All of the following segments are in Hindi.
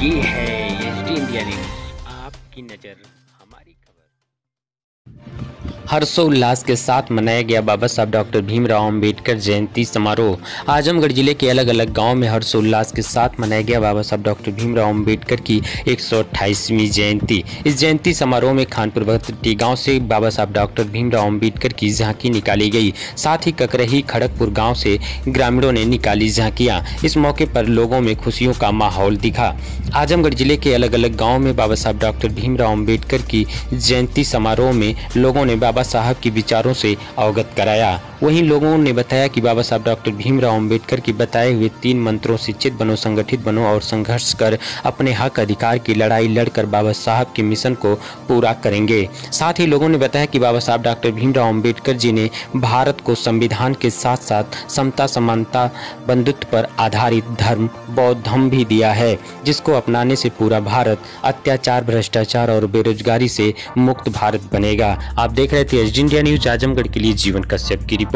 ये है एचडी इंडिया न्यूज़, आपकी नज़र हमारी खबर। हर्षोल्लास के साथ मनाया गया बाबा साहब डॉक्टर भीमराव अंबेडकर जयंती समारोह। आजमगढ़ जिले के अलग अलग गांव में हर्षोल्लास के साथ मनाया गया बाबा साहब डॉक्टर भीमराव अंबेडकर की 128वीं जयंती। इस जयंती समारोह में खानपुर भगतट्टी गांव से बाबा साहब डॉक्टर भीमराव अंबेडकर की झांकी निकाली गई। साथ ही ककरही खड़गपुर गाँव से ग्रामीणों ने निकाली झांकियाँ। इस मौके पर लोगों में खुशियों का माहौल दिखा। आजमगढ़ जिले के अलग अलग गाँव में बाबा साहब डॉक्टर भीमराव अंबेडकर की जयंती समारोह में लोगों ने बाबा साहब के विचारों से अवगत कराया। वहीं लोगों ने बताया कि बाबा साहब डॉक्टर भीमराव अंबेडकर के बताए हुए 3 मंत्रों शिक्षित बनो, संगठित बनो और संघर्ष कर अपने हक अधिकार की लड़ाई लड़कर बाबा साहब के मिशन को पूरा करेंगे। साथ ही लोगों ने बताया कि बाबा साहब डॉक्टर भीमराव अंबेडकर जी ने भारत को संविधान के साथ साथ समता, समानता, बंधुत्व पर आधारित धर्म बौद्ध धर्म भी दिया है, जिसको अपनाने से पूरा भारत अत्याचार, भ्रष्टाचार और बेरोजगारी से मुक्त भारत बनेगा। आप देख रहे थे एचडी इंडिया न्यूज़। आजमगढ़ के लिए जीवन कश्यप की रिपोर्ट।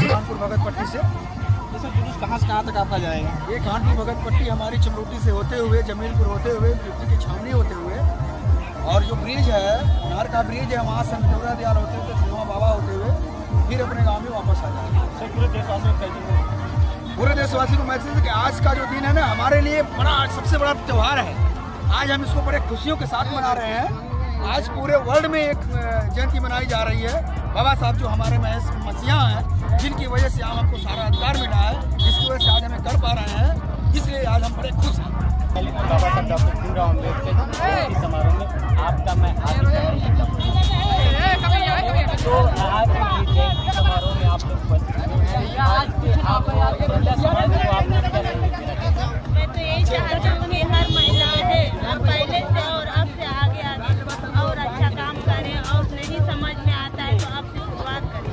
खानपुर भगतपट्टी से जुलूस कहाँ से कहाँ तक आपका जाएगा? ये खानपुर भगतपट्टी हमारी चमरोटी से होते हुए, जमीलपुर होते हुए, बिजली की छावनी होते हुए, और जो ब्रिज है, नहर का ब्रिज है, वहाँ से मिटौरा दयाल होते हुए, सिनेमा बाबा होते हुए फिर अपने गाँव में वापस आ जाएगा। पूरे देशवासी को मैसेज है कि आज का जो दिन है ना, हमारे लिए सबसे बड़ा त्यौहार है। आज हम इसको बड़े खुशियों के साथ मना रहे हैं। आज पूरे वर्ल्ड में एक जयंती मनाई जा रही है। बाबा साहब जो हमारे मसीहा हैं, जिनकी वजह से आज हमको सारा अधिकार मिला है, जिसकी वजह से आज हमें कर पा रहे हैं, इसलिए आज हम बड़े खुश हैं। बाबा साहब डॉक्टर भीमराव अंबेडकर के समारोह में आपका मैं तो आज जयंती समारोह में आप लोग मैं तो यही चाहती हूँ कि हर महिला है पहले से और अब से आगे और अच्छा काम करें, और नहीं समझ में आता है तो आप शुरुआत करें।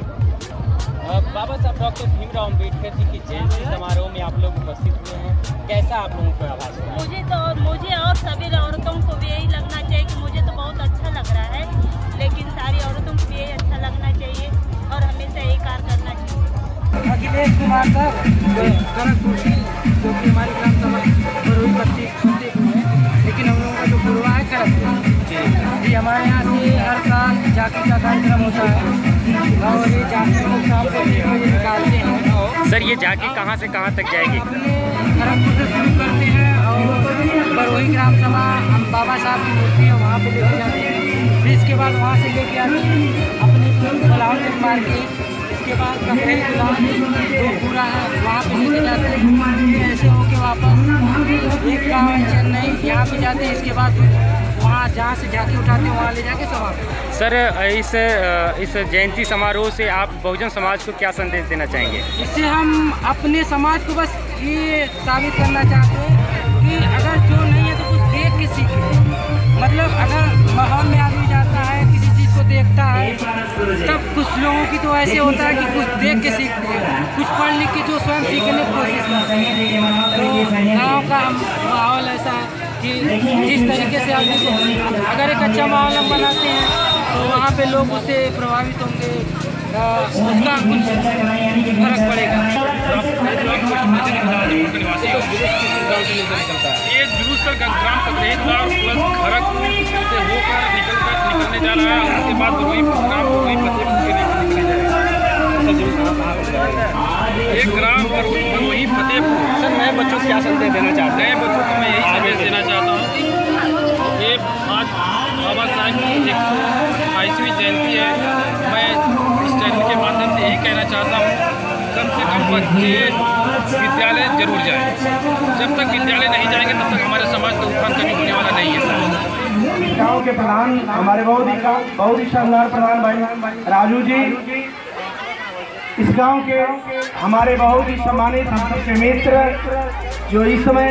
बाबा साहब डॉक्टर भीमराव अंबेडकर जी की जयंती समारोह में आप लोग उपस्थित हुए हैं, कैसा आप लोगों को आभास है? मुझे और सभी औरतों को भी यही लगना चाहिए कि मुझे तो बहुत अच्छा लग रहा है, लेकिन सारी औरतों को भी यही अच्छा लगना चाहिए और हमेशा यही कार्य करना चाहिए। अखिलेश कुमार साहब खड़गपुर से, जो कि हमारी ग्राम सभा बरोही बच्ची होते हुए, लेकिन हम लोगों का जो गुरुआ है खड़गपुर जी, हमारे यहाँ से हर साल झांकी का कार्यक्रम होता है और ये झांकी लोग शाम को 3 बजे निकालते हैं। सर, ये झांकी कहाँ से कहाँ तक जाएगी? खड़गपुर से शुरू करते हैं और बरोही ग्राम सभा हम बाबा साहब की मूर्ति है वहाँ पे लेके जाते हैं। फिर इसके बाद वहाँ से लेके आते हैं अपने बलावल तक मार के, इसके बाद ककरही जो पूरा है वहाँ पे लेके जाते हैं। ऐसे होके वापस एक गाँव है चेन्नई, यहाँ पे जाते हैं। इसके बाद वहाँ जहाँ से झांकी उठाते हैं वहाँ ले जाके समाप्त। सर, इस जयंती समारोह से आप बहुजन समाज को क्या संदेश देना चाहेंगे? इससे हम अपने समाज को बस ये साबित करना चाहते हैं कि अगर जो नहीं है तो कुछ देख के सीखे। मतलब अगर माहौल में आदमी जाता है, किसी चीज़ को देखता है, तब कुछ लोगों की तो ऐसे होता है कि कुछ देख के सीखते हैं, कुछ पढ़ लिख के जो स्वयं सीखने की कोशिश करते हैं। तो गाँव का माहौल ऐसा है कि जिस तरीके से आदमी को अगर एक अच्छा माहौल हम बनाते हैं तो वहाँ पे लोग उससे प्रभावित होंगे, उसका कुछ फर्क पड़ेगा। ये जुलूस का ग्राम ककरही प्लस खड़गपुर से होकर निकलने जा रहा है। उसके बाद वही प्रोग्राम वही फतेहपुर के लिए निकले जाएगा। एक ग्राम पर वही फतेहपुर। सर, नए बच्चों को क्या संदेश देना चाहते हैं? नए बच्चों को मैं यही संदेश देना चाहता हूँ कि बच्चे विद्यालय जरूर जाएं। जब तक विद्यालय नहीं जाएंगे तब तक हमारे समाज का उत्थान कभी होने वाला नहीं है सर। गाँव के प्रधान हमारे बहुत ही शानदार प्रधान भाई राजू जी, इस गांव के हमारे बहुत ही सम्मानित हम सबके मित्र जो इस समय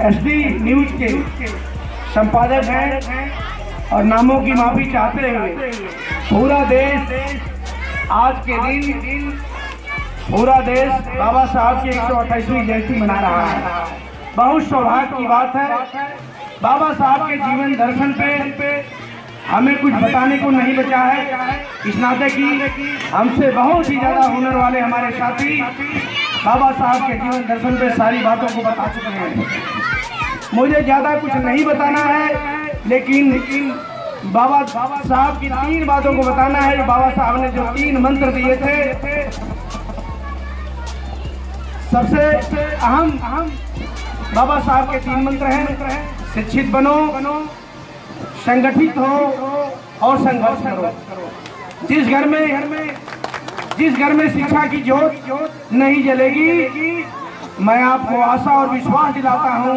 SD न्यूज के संपादक हैं और नामों की माफी चाहते हुए पूरा देश आज के दिन पूरा देश बाबा साहब की 128वीं जयंती मना रहा है। बहुत सौभाग्य की बात है। बाबा साहब के जीवन दर्शन पे हमें कुछ बताने को नहीं बचा है, इस नाते कि हमसे बहुत ही ज़्यादा हुनर वाले हमारे साथी बाबा साहब के जीवन दर्शन पे सारी बातों को बता चुके हैं। मुझे ज़्यादा कुछ नहीं बताना है, लेकिन बाबा साहब की 3 बातों को बताना है। बाबा साहब ने जो 3 मंत्र दिए थे, सबसे अहम बाबा साहब के 3 मंत्र हैं, शिक्षित बनो, संगठित हो और संघर्ष करो। जिस घर में शिक्षा की ज्योत नहीं जलेगी, मैं आपको आशा और विश्वास दिलाता हूं,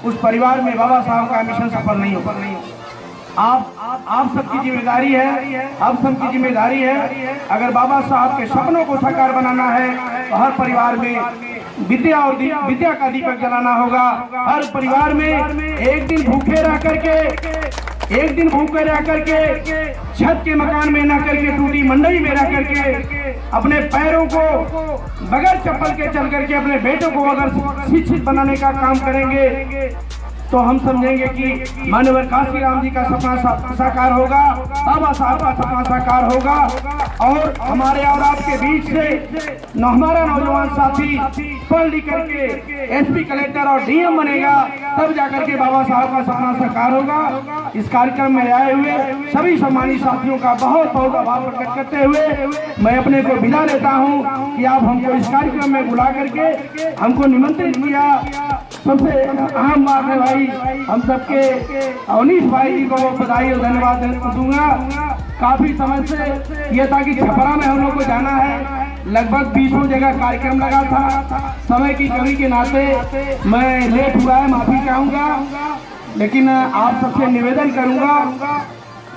उस परिवार में बाबा साहब का मिशन सफल नहीं हो। आप सबकी जिम्मेदारी है, आप सबकी जिम्मेदारी है। अगर बाबा साहब के सपनों को साकार बनाना है तो हर परिवार में विद्या का दीपक जलाना होगा। हर परिवार में एक दिन भूखे रह करके छत के मकान में न करके टूटी मंडई में रह करके अपने पैरों को बगैर चप्पल के चल करके अपने बेटों को अगर शिक्षित बनाने का काम करेंगे तो हम समझेंगे कि मानवर काशीराम जी का सपना साकार होगा, बाबा साहब का सपना साकार होगा। और हमारे और आपके बीच से हमारा नौजवान साथी पढ़ लिख करके SP कलेक्टर और DM बनेगा, तब जाकर के बाबा साहब का सपना साकार होगा। इस कार्यक्रम में आए हुए सभी सम्मानित साथियों का बहुत बहुत आभार प्रकट करते हुए मैं अपने को विदा लेता हूँ कि आप हमको इस कार्यक्रम में बुला करके हमको निमंत्रित किया। सबसे अहम बात है भाई, हम सबके अवनीश भाई जी को बधाई और धन्यवाद दूंगा। काफी समय से ये था कि छपरा में हम लोग को जाना है, लगभग 20 जगह कार्यक्रम लगा था। समय की कमी के नाते मैं लेट हुआ है, माफी चाहूंगा, लेकिन आप सबसे निवेदन करूंगा,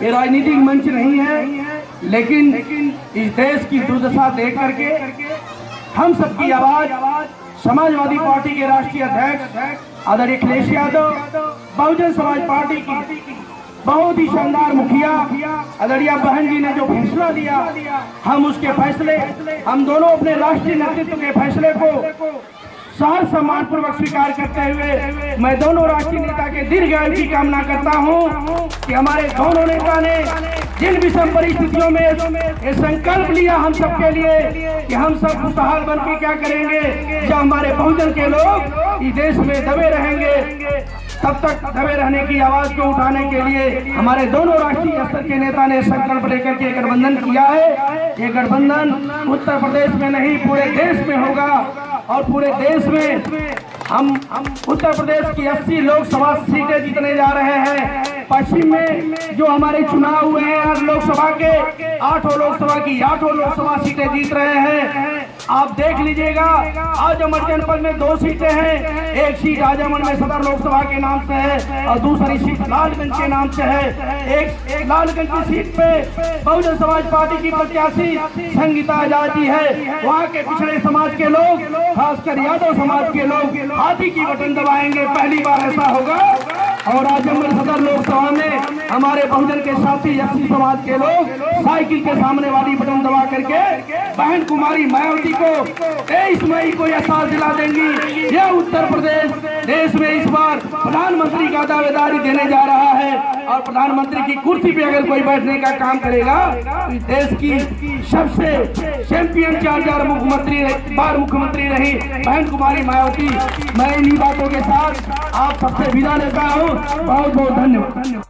ये राजनीतिक मंच नहीं है, लेकिन इस देश की दुर्दशा देख करके हम सबकी आवाज समाजवादी पार्टी के राष्ट्रीय अध्यक्ष आदरणीय अखिलेश यादव, बहुजन समाज पार्टी की बहुत ही शानदार मुखिया आदरणीय बहन जी ने जो फैसला दिया, हम उसके फैसले, हम दोनों अपने राष्ट्रीय नेतृत्व के फैसले को सहर्ष सम्मान पूर्वक स्वीकार करते हुए मैं दोनों राष्ट्रीय नेता के दीर्घायु की कामना करता हूं कि हमारे दोनों नेता ने जिन विषम परिस्थितियों में ये संकल्प लिया हम सबके लिए कि हम सब खुशहाल बन के क्या करेंगे, जब हमारे बहुजन के लोग इस देश में दबे रहेंगे, तब तक दबे रहने की आवाज को उठाने के लिए हमारे दोनों राष्ट्रीय स्तर के नेता ने संकल्प लेकर के गठबंधन किया है। ये गठबंधन उत्तर प्रदेश में नहीं पूरे देश में होगा और पूरे देश में हम उत्तर प्रदेश की 80 लोकसभा सीटें जीतने जा रहे हैं। पश्चिम में जो हमारे चुनाव हुए हैं 8 लोकसभा के 8 लोकसभा की 8 लोकसभा सीटें जीत रहे हैं। आप देख लीजिएगा, आजमगढ़ जनपद में 2 सीटें हैं, एक सीट आजमगढ़ में सदर लोकसभा के नाम से है और दूसरी सीट लालगंज के नाम से है। एक लालगंज की सीट पे बहुजन समाज पार्टी की प्रत्याशी संगीता आजाद जी है। वहाँ के पिछड़े समाज के लोग, खासकर यादव समाज के लोग हाथी की बटन दबाएंगे, पहली बार ऐसा होगा। और आजमगढ़ सदर लोकसभा में हमारे बहुजन के साथी 80 समाज के लोग साइकिल के सामने वाली बटन दबा करके बहन कुमारी मायावती को 23 मई को यह साल दिला देंगी। यह उत्तर प्रदेश देश में इस बार प्रधानमंत्री का दावेदारी देने जा रहा है और प्रधानमंत्री की कुर्सी पे अगर कोई बैठने का काम करेगा तो इस देश की सबसे चैंपियन 4 मुख्यमंत्री रही बहन कुमारी मायावती। मैं इन्हीं बातों के साथ आप सबसे विदा लेता हूँ। बहुत बहुत धन्यवाद।